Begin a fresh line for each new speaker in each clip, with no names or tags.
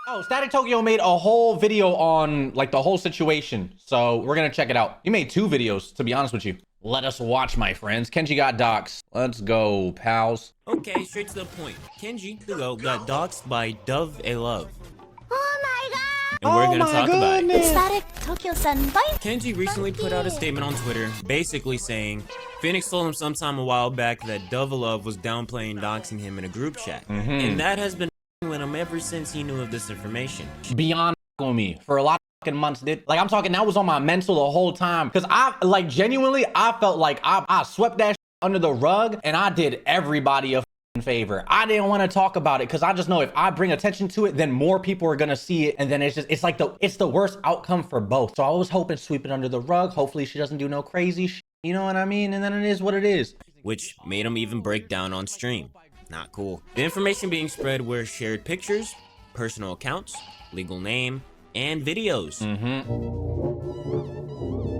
Oh, Static Tokyo made a whole video on like the whole situation. So we're gonna check it out. He made 2 videos, to be honest with you. Let us watch, my friends. Kenji got doxxed. Let's go, pals.
Okay, straight to the point. Kenji, the GOAT, got doxxed by Dove A Love.
Oh my god!
And we're gonna talk about it.
Static Tokyo-senpai?
Kenji recently put out a statement on Twitter, basically saying, Phoenix told him sometime a while back that Dove A Love was downplaying doxing him in a group chat. And that has been with him ever since he knew of this information.
Beyond on me for a lot of months, dude. Like, I'm talking, that was on my mental the whole time. Cause I, like, genuinely, I felt like I swept that under the rug and I did everybody a favor. I didn't want to talk about it because I just know if I bring attention to it, then more people are gonna see it, and then it's like it's the worst outcome for both. So I was hoping to sweep it under the rug. Hopefully she doesn't do no crazy shit, you know what I mean? And then it is what it is.
Which made him even break down on stream. Not cool. The information being spread were shared pictures, personal accounts, legal name, and videos.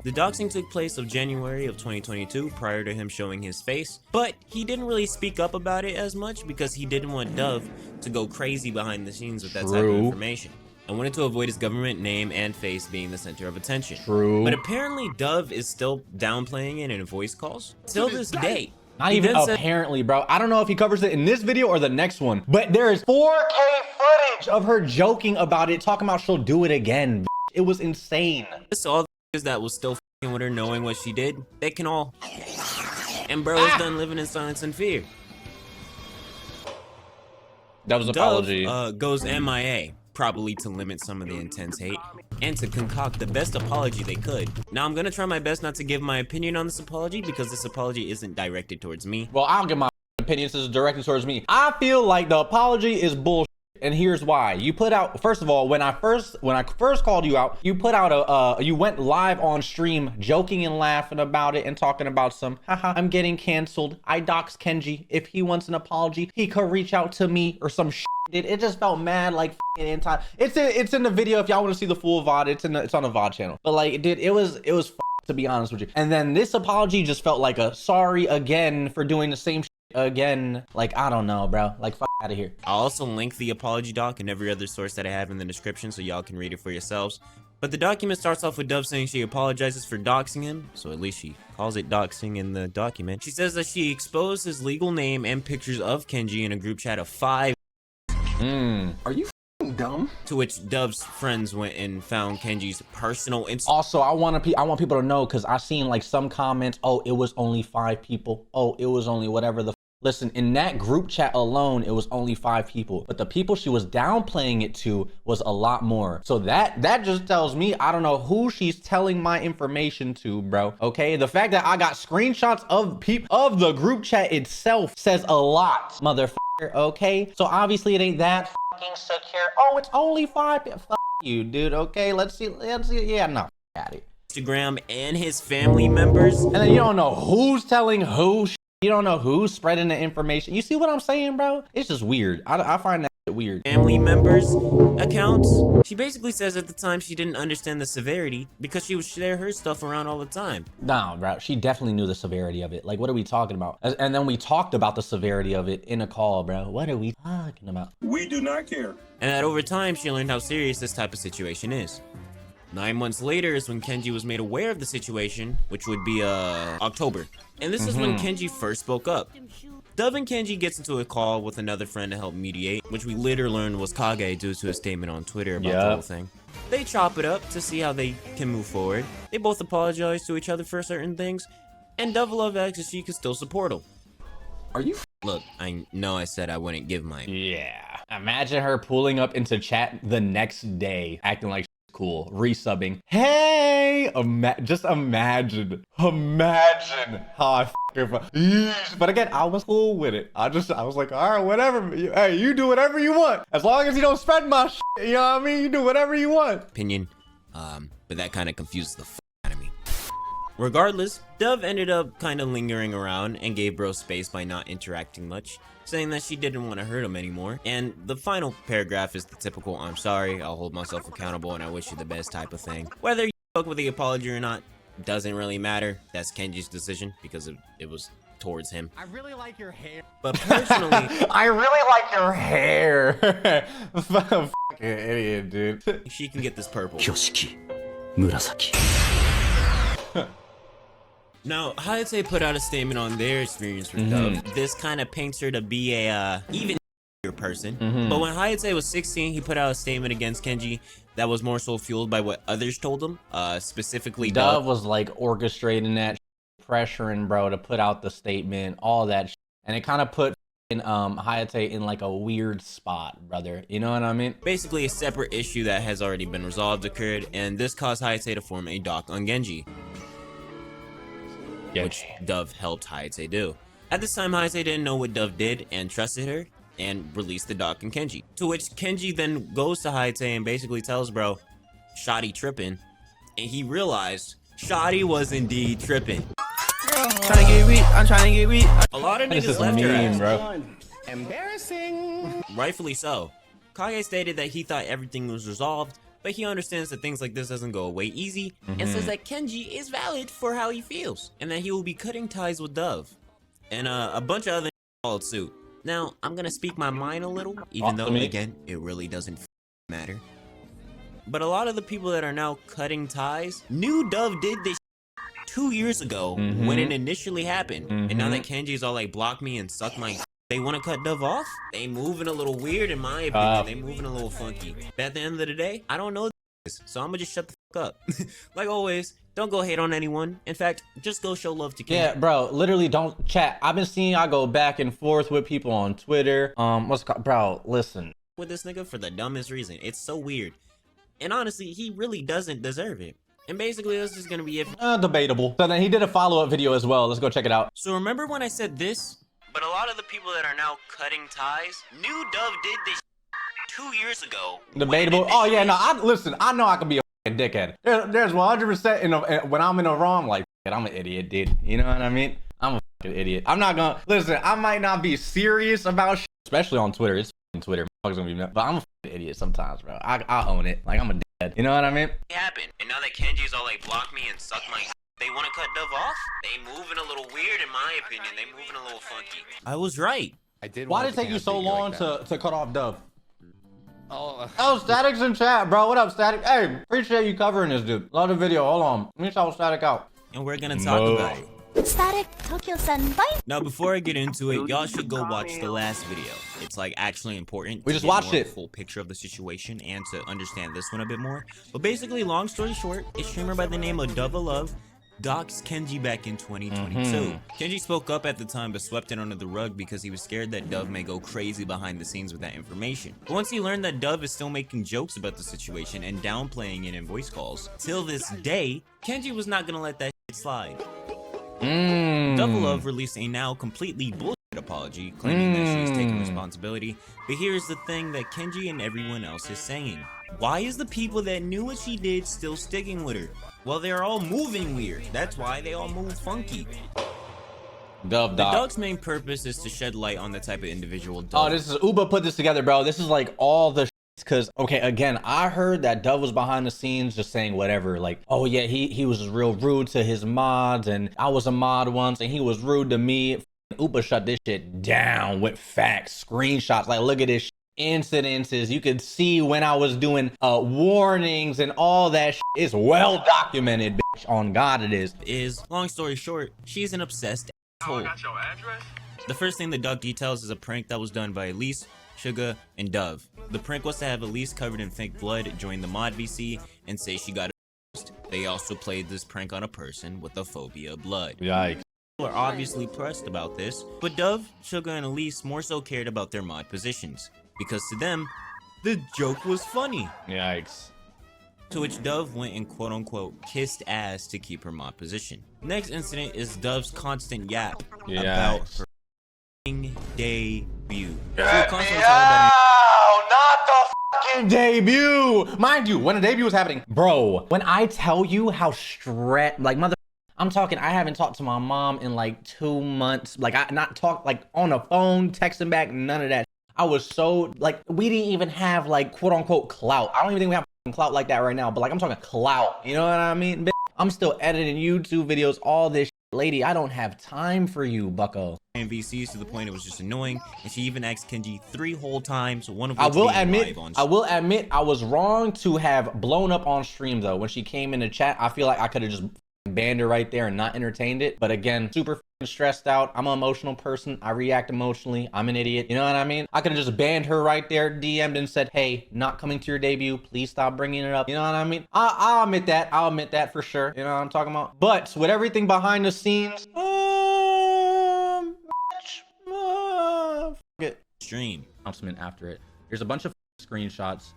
The doxing took place of January of 2022 prior to him showing his face, but he didn't really speak up about it as much because he didn't want Dove to go crazy behind the scenes with that type of information and wanted to avoid his government name and face being the center of attention. But apparently Dove is still downplaying it in voice calls till this day.
Not even apparently, bro. I don't know if he covers it in this video or the next one, but there is 4K footage of her joking about it, talking about she'll do it again. It was insane.
So all the that was still f***ing with her knowing what she did, they can all... And bro is done living in silence and fear.
That was an apology.
Dove goes MIA, probably to limit some of the intense hate, and to concoct the best apology they could. Now I'm gonna try my best not to give my opinion on this apology because this apology isn't directed towards me.
Well, I'll give my opinion since it's directed towards me. I feel like the apology is bullshit, and here's why. You put out, first of all, when I first called you out, you put out you went live on stream joking and laughing about it and talking about some, haha, I'm getting canceled. I doxed Kenji. If he wants an apology, he could reach out to me or some shit. It just felt mad, like anti. It's in the video if y'all want to see the full VOD. It's on the VOD channel. But like, dude, it was to be honest with you. And then this apology just felt like a sorry again for doing the same shit again. Like, I don't know, bro. Like, fuck out of here.
I'll also link the apology doc and every other source that I have in the description so y'all can read it for yourselves. But the document starts off with Dove saying she apologizes for doxing him, so at least she calls it doxing in the document. She says that she exposed his legal name and pictures of Kenji in a group chat of 5.
Are you dumb?
To which Dove's friends went and found Kenji's personal
Also, I want people to know, because I seen like some comments, oh, it was only 5 people. Oh, it was only whatever the listen, in that group chat alone, it was only 5 people, but the people she was downplaying it to was a lot more. So that just tells me, I don't know who she's telling my information to, bro. Okay, the fact that I got screenshots of the group chat itself says a lot, motherfucker. Okay, so obviously it ain't that fucking secure. Oh, it's only 5 people. Fuck you, dude. Okay, let's see. Yeah, no, at it.
Instagram and his family members,
and then you don't know who's telling who. You don't know who's spreading the information. You see what I'm saying, bro? It's just weird. I find that weird.
Family members' accounts. She basically says at the time she didn't understand the severity because she would share her stuff around all the time.
No, bro. She definitely knew the severity of it. Like, what are we talking about? And then we talked about the severity of it in a call, bro. What are we talking about?
We do not care.
And that over time, she learned how serious this type of situation is. 9 months later is when Kenji was made aware of the situation, which would be October. And this is when Kenji first spoke up. Dove and Kenji gets into a call with another friend to help mediate, which we later learned was Kage due to a statement on Twitter about the whole thing. They chop it up to see how they can move forward. They both apologize to each other for certain things, and Dove Love asks if she can still support him.
Are you?
Look, I know I said I wouldn't give my...
Yeah. Imagine her pulling up into chat the next day, acting like cool, resubbing. Hey, just imagine how I but again, I was cool with it. I was like, all right, whatever. Hey, you do whatever you want, as long as you don't spread my shit. You know what I mean? You do whatever you want.
Opinion, but that kind of confuses the out of me. Regardless, Dove ended up kind of lingering around and gave bro space by not interacting much, saying that she didn't want to hurt him anymore. And the final paragraph is the typical, I'm sorry, I'll hold myself accountable, and I wish you the best type of thing. Whether you fuck with the apology or not doesn't really matter. That's Kenji's decision because it was towards him.
I really like your hair.
But personally,
I really like your hair. fucking idiot, dude.
She can get this purple.
挙式紫
Now, Hayate put out a statement on their experience with Dove. This kind of paints her to be a even person. But when Hayate was 16, he put out a statement against Kenji that was more so fueled by what others told him. Specifically,
Dove was like orchestrating that, pressuring bro to put out the statement, all that, and it kind of put Hayate in like a weird spot, brother. You know what I mean?
Basically, a separate issue that has already been resolved occurred, and this caused Hayate to form a doc on Genji, which Dove helped Hayate do. At this time, Hayate didn't know what Dove did and trusted her, and released the doc on Kenji. To which Kenji then goes to Hayate and basically tells bro, Shotty tripping, and he realized Shotty was indeed tripping.
Trying to get rich, I'm trying to get rich.
A lot of
This
niggas
is
left her
mean,
ass.
bro.
Embarrassing.
Rightfully so. Kage stated that he thought everything was resolved, but he understands that things like this doesn't go away easy, and says that Kenji is valid for how he feels, and that he will be cutting ties with Dove. And a bunch of other followed suit. Now, I'm gonna speak my mind a little, even though, again, it really doesn't matter. But a lot of the people that are now cutting ties knew Dove did this 2 years ago when it initially happened. And now that Kenji's all like, block me and suck my they want to cut Dove off? They moving a little weird in my opinion. They moving a little funky. But at the end of the day, I don't know this, so I'm gonna just shut the fuck up. Like always, don't go hate on anyone. In fact, just go show love to Kenji.
Yeah, bro, literally don't chat. I've been seeing y'all go back and forth with people on Twitter. What's it called? Bro, listen.
With this nigga for the dumbest reason. It's so weird. And honestly, he really doesn't deserve it. And basically, this is gonna be it.
Debatable. So then he did a follow-up video as well. Let's go check it out.
So remember when I said this? But a lot of the people that are now cutting ties knew Dove did this 2 years ago.
Debatable. Oh yeah, no. Listen. I know I can be a fucking dickhead. There's 100% when I'm in the wrong. Like, I'm an idiot, dude. You know what I mean? I'm a fucking idiot. I'm not gonna listen. I might not be serious about shit, especially on Twitter. It's fucking Twitter. Gonna be, but I'm a fucking idiot sometimes, bro. I own it. Like, I'm a dickhead. You know what I mean?
It happened. And now that Kenji's all like, block me and suck my they want to cut Dove off? They moving a little weird in my opinion. They moving a little funky. I was right.
Why did it take you so long to cut off Dove? Oh, Static's in chat, bro. What up, Static? Hey, appreciate you covering this, dude. Love the video. Hold on. Let me shout Static out.
And we're gonna talk about it.
Static Tokyo-san, bye.
Now, before I get into it, y'all should go watch the last video. It's like actually important.
We
to
just
get
watched
more
it.
Full picture of the situation and to understand this one a bit more. But basically, long story short, a streamer by the name of Double Love doxed Kenji back in 2022. Kenji spoke up at the time but swept it under the rug because he was scared that Dove may go crazy behind the scenes with that information. But once he learned that Dove is still making jokes about the situation and downplaying it in voice calls, till this day, Kenji was not gonna let that shit slide. Double Love released a now completely bullshit apology, claiming that she is taking responsibility. But here's the thing that Kenji and everyone else is saying. Why is the people that knew what she did still sticking with her? Well, they're all moving weird. That's why they all move funky.
Dove
The
doc.
dog's main purpose is to shed light on the type of individual Dove.
Oh, this is Uba put this together, bro. This is like all the because okay, again, I heard that Dove was behind the scenes just saying whatever, like, oh yeah, he was real rude to his mods, and I was a mod once, and he was rude to me. Uba shut this shit down with facts, screenshots. Like, look at this shit. Incidences. You could see when I was doing warnings and all that shit. It's well documented, bitch. On God, it is.
Long story short, she's an obsessed asshole. The first thing the dog details is a prank that was done by Elise, Suga, and Dove. The prank was to have Elise covered in fake blood join the mod VC and say she got abused. They also played this prank on a person with a phobia of blood.
Yikes.
People are obviously pressed about this, but Dove, Suga, and Elise more so cared about their mod positions, because to them, the joke was funny.
Yikes.
To which Dove went and quote-unquote kissed ass to keep her mod position. Next incident is Dove's constant yap about her debut.
Not the fucking debut. Mind you, when the debut was happening, bro, when I tell you how like mother, I'm talking, I haven't talked to my mom in like 2 months. Like, I not talked like on the phone, texting back, none of that. I was so like, we didn't even have like quote unquote clout. I don't even think we have clout like that right now, but like I'm talking clout. You know what I mean? I'm still editing YouTube videos, all this lady, I don't have time for you, bucko.
And VCs to the point it was just annoying, and she even asked Kenji 3 whole times, one of which
I will
being
admit,
live on
I will admit, I was wrong to have blown up on stream though. When she came in the chat, I feel like I could have just banned her right there and not entertained it. But again, super stressed out. I'm an emotional person. I react emotionally. I'm an idiot. You know what I mean? I could have just banned her right there, DM'd and said, hey, not coming to your debut. Please stop bringing it up. You know what I mean? I'll admit that. I'll admit that for sure. You know what I'm talking about? But with everything behind the scenes,
stream.
Announcement after it. There's a bunch of screenshots.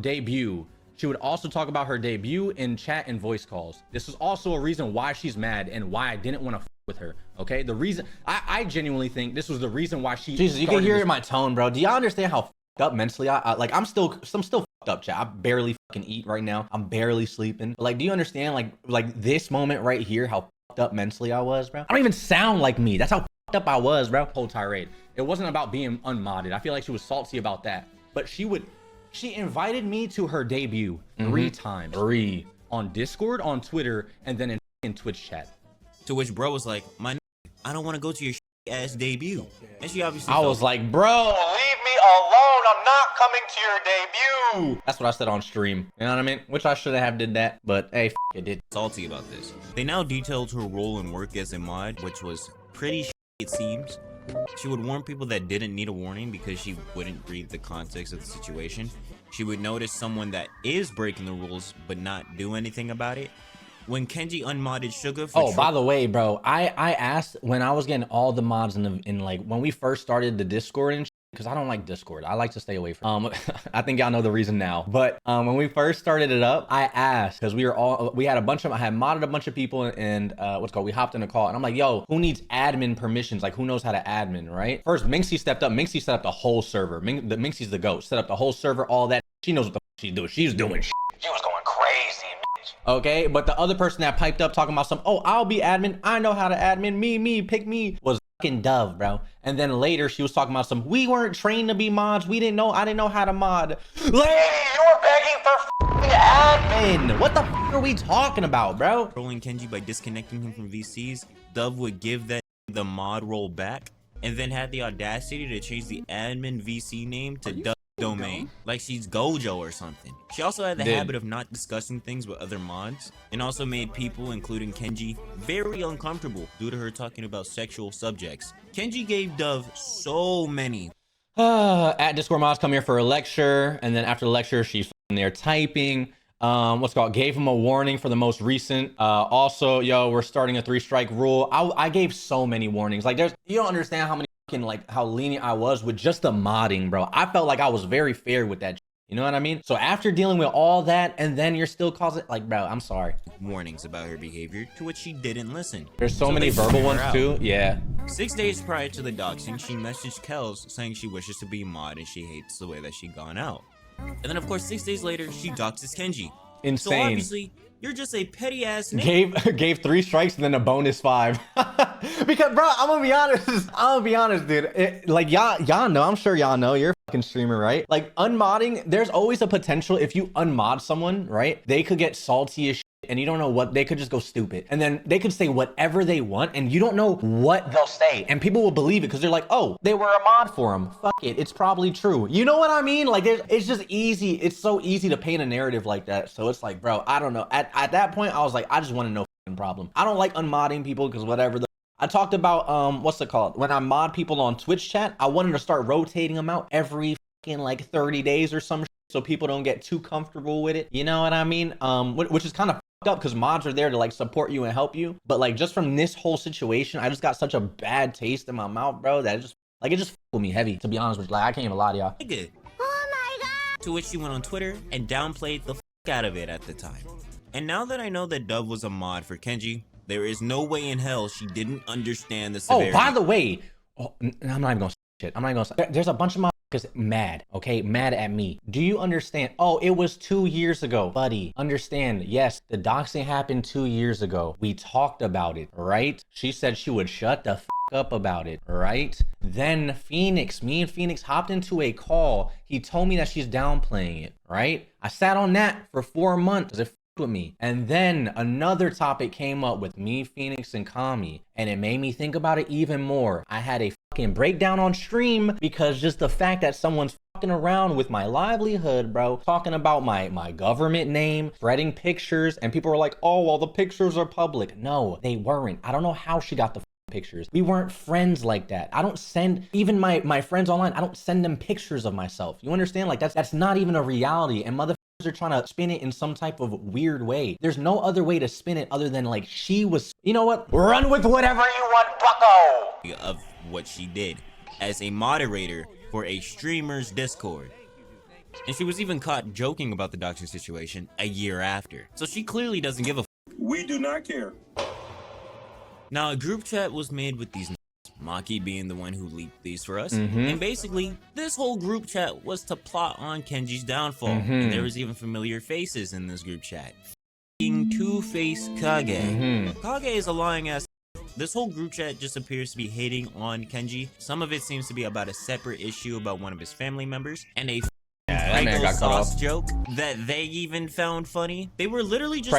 Debut. She would also talk about her debut in chat and voice calls. This is also a reason why she's mad and why I didn't want to with her. Okay, the reason I genuinely think this was the reason why she. Jesus, you can hear it in my tone, bro. Do y'all understand how up mentally like I'm still up, chat. I barely fucking eat right now. I'm barely sleeping. Like, do you understand like this moment right here, how up mentally I was, bro? I don't even sound like me. That's how up I was, bro. Whole tirade. It wasn't about being unmodded. I feel like she was salty about that, but she invited me to her debut 3 times. 3 on Discord, on Twitter, and then in Twitch chat.
To which bro was like, I don't want to go to your ass debut. And she obviously
I was like, bro, leave me alone. I'm not coming to your debut. That's what I said on stream. You know what I mean? Which I should have did that, but hey, it did.
Salty about this. They now detailed her role and work as a mod, which was pretty it seems. She would warn people that didn't need a warning because she wouldn't read the context of the situation. She would notice someone that is breaking the rules but not do anything about it. When Kenji unmodded Sugar for
by the way, bro, I asked when I was getting all the mods in like when we first started the Discord and because I don't like Discord. I like to stay away from I think y'all know the reason now. But when we first started it up, I asked because we had I had modded a bunch of people and we hopped in a call and I'm like, yo, who needs admin permissions? Like, who knows how to admin, right? First, Minxie stepped up. Minxie set up the whole server. Minxie's the GOAT. Set up the whole server, all that. She knows what the she's doing. She's doing shit. She was going crazy, bitch. Okay, but the other person that piped up talking about I'll be admin. I know how to admin. Me, pick me was fucking Dove, bro. And then later she was talking about we weren't trained to be mods. I didn't know how to mod. Lady, you were begging for admin. What the are we talking about, bro?
Trolling Kenji by disconnecting him from VCs, Dove would give that the mod role back and then had the audacity to change the admin VC name to Dove domain, like she's Gojo or something. She also had the habit of not discussing things with other mods and also made people, including Kenji, very uncomfortable due to her talking about sexual subjects. Kenji gave Dove so many.
At Discord mods come here for a lecture, and then after the lecture, she's there typing. Gave him a warning for the most recent. Also, yo, we're starting a 3-strike rule. I gave so many warnings. Like, you don't understand how many how lenient I was with just the modding, bro. I felt like I was very fair with that. You know what I mean? So after dealing with all that, and then you're still causing, like, bro, I'm sorry.
Warnings about her behavior, to which she didn't listen.
There's so many verbal ones too. Yeah.
6 days prior to the doxing, she messaged Kels saying she wishes to be a mod and she hates the way that she gone out. And then of course 6 days later, she doxes Kenji.
Insane.
So obviously, you're just a petty ass nigga.
Gave 3 strikes and then a bonus 5. Because, bro, I'm gonna be honest, dude. Like, y'all know, I'm sure y'all know, you're a fucking streamer, right? Like, unmodding, there's always a potential if you unmod someone, right? They could get salty as shit and you don't know what, they could just go stupid. And then they could say whatever they want and you don't know what they'll say. And people will believe it because they're like, oh, they were a mod for them. Fuck it, it's probably true. You know what I mean? Like, it's just easy. It's so easy to paint a narrative like that. So it's like, bro, I don't know. At that point, I was like, I just want to know problem. I don't like unmodding people because whatever. I talked about, what's it called? When I mod people on Twitch chat, I wanted to start rotating them out every fucking like 30 days or some shit so people don't get too comfortable with it. You know what I mean? Which is kind of up because mods are there to like support you and help you. But like just from this whole situation, I just got such a bad taste in my mouth, bro, that it just with me heavy, to be honest with you. Like, I can't even lie to y'all.
Oh my god!
To which she went on Twitter and downplayed the out of it at the time. And now that I know that Dove was a mod for Kenji, there is no way in hell she didn't understand the severity.
Oh, by the way, I'm not even gonna say shit. I'm not even gonna say. There's a bunch of motherfuckers mad, okay? Mad at me. Do you understand? Oh, it was 2 years ago. Buddy, understand, yes, the doxing happened 2 years ago. We talked about it, right? She said she would shut the up about it, right? Then me and Phoenix hopped into a call. He told me that she's downplaying it, right? I sat on that for 4 months. It with me. And then another topic came up with me, Phoenix, and Kami, and it made me think about it even more. I had a fucking breakdown on stream because just the fact that someone's fucking around with my livelihood, bro, talking about my government name, spreading pictures, and people were like, oh, well, the pictures are public. No, they weren't. I don't know how she got the pictures. We weren't friends like that. I don't send even my friends online. I don't send them pictures of myself. You understand? Like that's not even a reality. And motherfuckers are trying to spin it in some type of weird way. There's no other way to spin it other than like she was. You know what? Run with whatever you want, bucko.
Of what she did as a moderator for a streamer's Discord. And she was even caught joking about the doxing situation a year after. So she clearly doesn't give a
We do not care.
Now, a group chat was made with these Maki being the one who leaked these for us. And basically, this whole group chat was to plot on Kenji's downfall. And there was even familiar faces in this group chat. Two-Face Kage. Kage is a lying ass. This whole group chat just appears to be hating on Kenji. Some of it seems to be about a separate issue about one of his family members. And a
that man got cut
sauce
off.
joke that they even found funny. They were literally just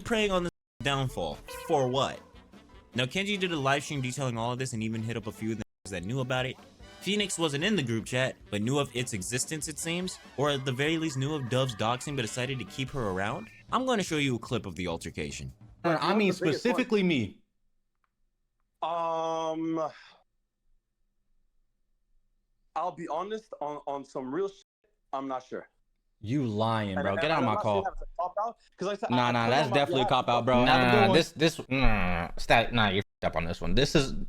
preying on the downfall. For what? Now, Kenji did a live stream detailing all of this and even hit up a few of them that knew about it. Phoenix wasn't in the group chat, but knew of its existence, it seems. Or at the very least knew of Dove's doxing, but decided to keep her around. I'm going to show you a clip of the altercation.
I mean, specifically me.
I'll be honest, on some real shit, I'm not sure.
You lying, bro. Get out of my call.
Nah,
That's definitely a cop out, bro. Nah, you're up on this one.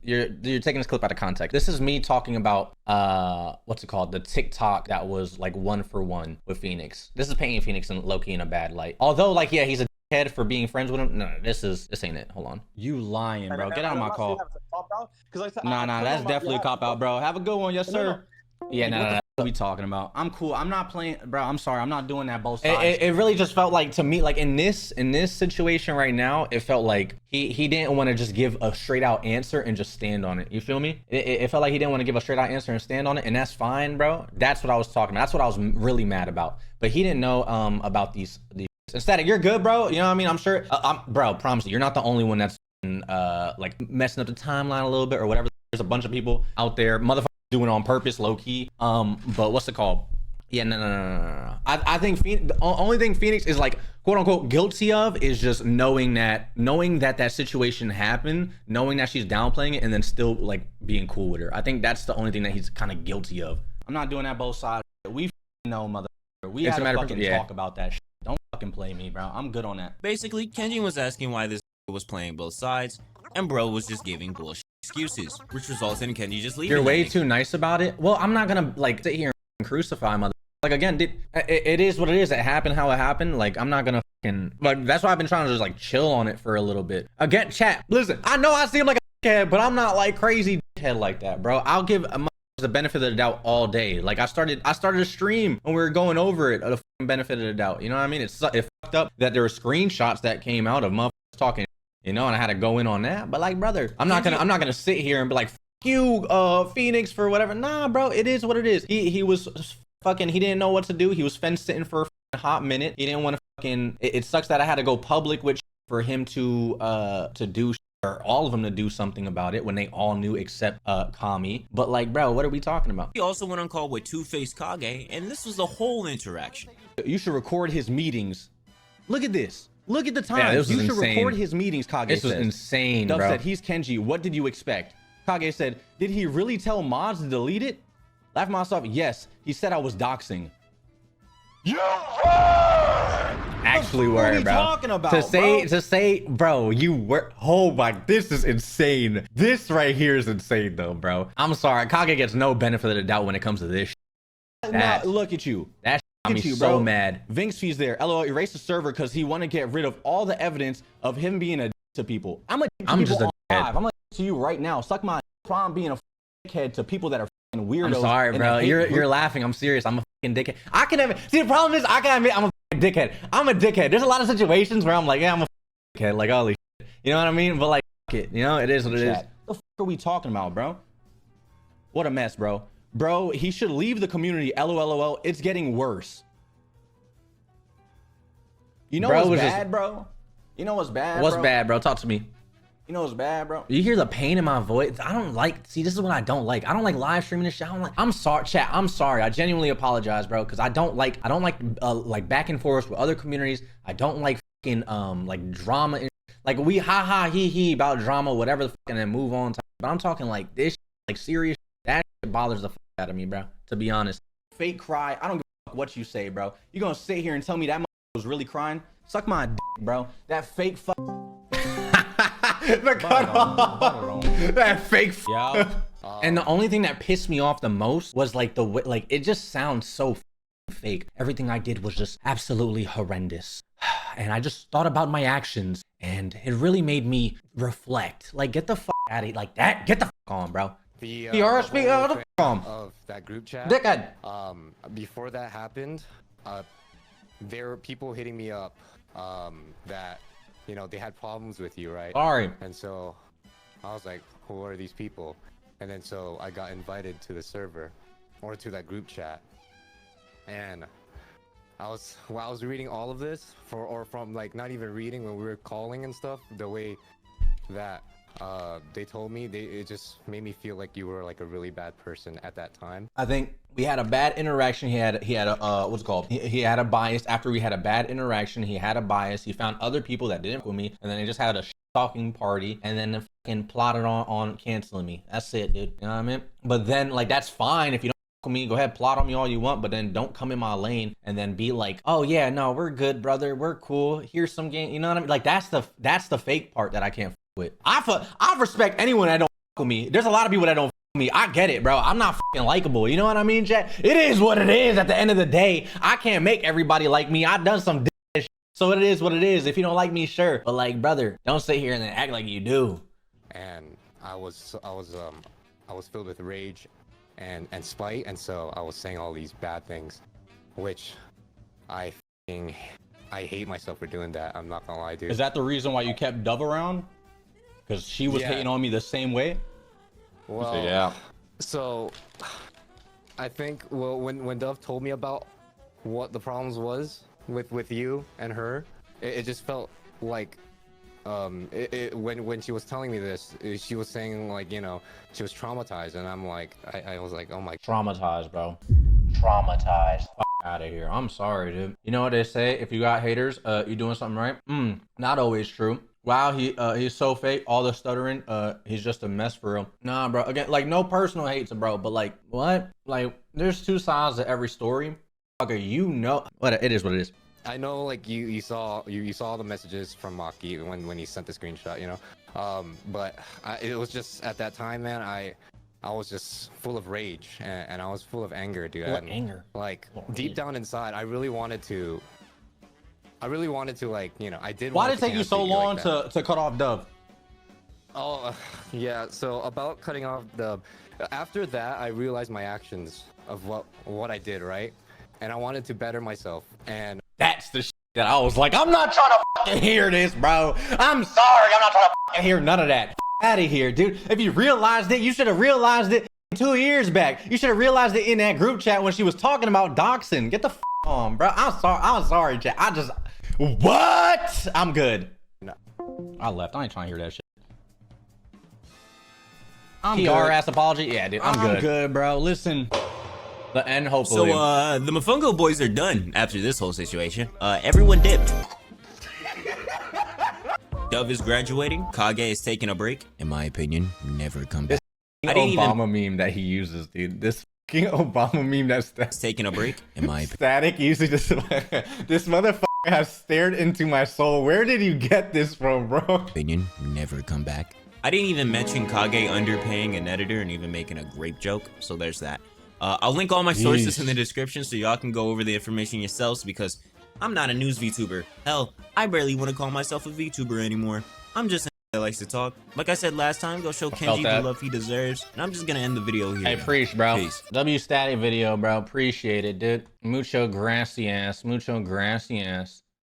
You're taking this clip out of context. This is me talking about what's it called? The TikTok that was like 1-for-1 with Phoenix. This is painting Phoenix and Loki in a bad light. Although, like, yeah, he's a head for being friends with him. No, this ain't it. Hold on. You lying, bro. Get out of my call. Nah, that's definitely a cop out, bro. Have a good one, yes sir. Yeah, no. What are we talking about? I'm cool. I'm not playing, bro. I'm sorry. I'm not doing that both sides. It really just felt like to me, like in this situation right now, it felt like he didn't want to just give a straight out answer and just stand on it. You feel me? It felt like he didn't want to give a straight out answer and stand on it, and that's fine, bro. That's what I was talking about. That's what I was really mad about. But he didn't know about these. Static, you're good, bro. You know what I mean? I'm sure. Bro, promise you, you're not the only one that's like messing up the timeline a little bit or whatever. There's a bunch of people out there, motherfuckers, doing it on purpose, low key. But what's it called? Yeah, no. I think the only thing Phoenix is like quote unquote guilty of is just knowing that situation happened, knowing that she's downplaying it, and then still like being cool with her. I think that's the only thing that he's kind of guilty of. I'm not doing that both sides. We know, mother. We had to fucking talk about that shit. Don't fucking play me, bro. I'm good on that.
Basically, Kenji was asking why this was playing both sides, and bro was just giving bullshit excuses, which results in Kenji just leaving.
You're way too nice about it. Well, I'm not gonna like sit here and crucify mother. Like again, it is what it is. It happened how it happened. Like I'm not gonna fucking like. That's why I've been trying to just like chill on it for a little bit. Again, chat. Listen, I know I seem like a head, but I'm not like crazy head like that, bro. I'll give the benefit of the doubt all day. Like I started a stream when we were going over it. The benefit of the doubt. You know what I mean? It fucked up that there were screenshots that came out of motherfuckers talking. You know, and I had to go in on that. But like, brother, I'm not gonna sit here and be like, F you, Phoenix for whatever. Nah, bro, it is what it is. He was fucking. He didn't know what to do. He was fence sitting for a hot minute. He didn't want to fucking. It sucks that I had to go public with for him to do. Or all of them to do something about it when they all knew except Kami. But like, bro, what are we talking about?
He also went on call with Two-Face Kage, and this was the whole interaction.
You should record his meetings. Look at this. Look at the time. Yeah, you should record his meetings, Kage. This was insane, bro. Dove said, he's Kenji. What did you expect? Kage said, did he really tell mods to delete it? Laugh myself. Yes. He said I was doxing. You were! Actually were, bro. Talking about, to say, bro, you were. Oh my, this is insane. This right here is insane, though, bro. I'm sorry, Kage gets no benefit of the doubt when it comes to this. Look at you. That got me so mad. Vinx fees there. LOL, erase the server because he want to get rid of all the evidence of him being a to people. I'm just a dickhead. I'm like to you right now. Suck my prom being a dickhead to people that are weirdos. I'm sorry, bro. You're laughing. I'm serious. I'm a fucking dickhead. I can admit. See, the problem is I can admit I'm a dickhead. I'm a dickhead. There's a lot of situations where I'm like, yeah, I'm a dickhead. Like, holy shit. You know what I mean? But like, it. You know, it is what it is. What the fuck are we talking about, bro? What a mess, bro. Bro, he should leave the community. LOL. It's getting worse. You know
Bro,
what's
it was
bad, bro? You know what's bad,
What's
bro?
bad, bro? Talk to me.
You know what's bad, bro?
You hear the pain in my voice? I don't like, see, this is what I don't like. I don't like live streaming this shit. I don't like, I'm sorry, chat. I'm sorry. I genuinely apologize, bro. Cause I don't like back and forth with other communities. I don't like fucking, like drama. Like we ha he about drama, whatever the fuck, and then move on. But I'm talking like this, like serious. That shit bothers the fuck out of me, bro. To be honest.
Fake cry. I don't give a fuck what you say, bro. You gonna sit here and tell me that was really crying? Suck my dick, bro. That fake fuck. The cutoff. That fake.
Yeah. And the only thing that pissed me off the most was like the way, like it just sounds so fake. Everything I did was just absolutely horrendous. And I just thought about my actions, and it really made me reflect. Like, get the fuck out of here, like that. Get the fuck on, bro.
The
RSP
whole
the
thing
on.
of that group chat.
Dickhead.
Before that happened, there were people hitting me up that, you know, they had problems with you, right?
Sorry.
And so I was like, who are these people? And then so I got invited to the server or to that group chat. And while I was reading all of this from like not even reading when we were calling and stuff, the way that they told me, it just made me feel like you were like a really bad person at that time.
I think we had a bad interaction. He had a what's it called? He had a bias. After we had a bad interaction, he had a bias. He found other people that didn't with me, and then they just had a talking party, and then fucking plotted on canceling me. That's it, dude. You know what I mean? But then like that's fine if you don't with me, go ahead, plot on me all you want, but then don't come in my lane and then be like, oh yeah, no, we're good, brother, we're cool, here's some game. You know what I mean? Like that's the fake part that I can't with. I respect anyone that don't with me. There's a lot of people that don't with me. I get it, bro. I'm not fucking likable. You know what I mean, chat? It is what it is. At the end of the day, I can't make everybody like me. I've done some shit, so it is what it is. If you don't like me, sure, but like, brother, don't sit here and then act like you do.
And I was filled with rage and spite, and so I was saying all these bad things, which I hate myself for doing that. I'm not gonna lie, dude.
Is that the reason why you kept Dove around? Because she was hating on me the same way?
Well,
yeah.
So I think, well, when Dove told me about what the problems was with you and her, it just felt like when she was telling me this, she was saying like, you know, she was traumatized, and I'm like, I was like, oh my.
Traumatized, bro. Traumatized. Out of here. I'm sorry, dude. You know what they say? If you got haters, you doing something right? Not always true. Wow, he's so fake. All the stuttering, he's just a mess for real. Nah, bro. Again, like no personal hates, bro. But like, what? Like, there's two sides to every story. Okay, you know what it is. What it is.
I know, like you saw the messages from Maki when he sent the screenshot, you know. But it was just at that time, man. I was just full of rage and I was full of anger, dude.
What anger?
Like deep down inside, I really wanted to, like, you know, I did.
Why did it take you so long
like
to cut off Dove?
Oh, yeah. So about cutting off Dove, after that, I realized my actions of what I did, right? And I wanted to better myself. And
that's the shit that I was like, I'm not trying to fucking hear this, bro. I'm sorry, I'm not trying to fucking hear none of that. Out of here, dude. If you realized it, you should have realized it 2 years back. You should have realized it in that group chat when she was talking about doxing. Get the f on, bro. I'm sorry, chat. What? I'm good.
No.
I left. I ain't trying to hear that shit.
I'm
PR
good.
ass apology? Yeah, dude. I'm good.
good, bro. Listen.
The end, hopefully.
So, the Mofongo boys are done after this whole situation. Everyone dipped. Dove is graduating. Kage is taking a break. In my opinion, never come back. I didn't
Obama meme that he uses, dude. This fucking Obama meme that's
taking a break. In my opinion.
Static usually this motherfucker has stared into my soul. Where did you get this from, bro?
Never come back. I didn't even mention Kage underpaying an editor and even making a grape joke, so there's that. I'll link all my sources in the description so y'all can go over the information yourselves, because I'm not a news VTuber. Hell, I barely want to call myself a VTuber anymore. I'm just a that likes to talk. Like I said last time, go show Kenji the love he deserves. And I'm just gonna end the video here.
Hey, preach, bro.
Peace.
W static video, bro. Appreciate it, dude. Mucho gracias. Mucho gracias.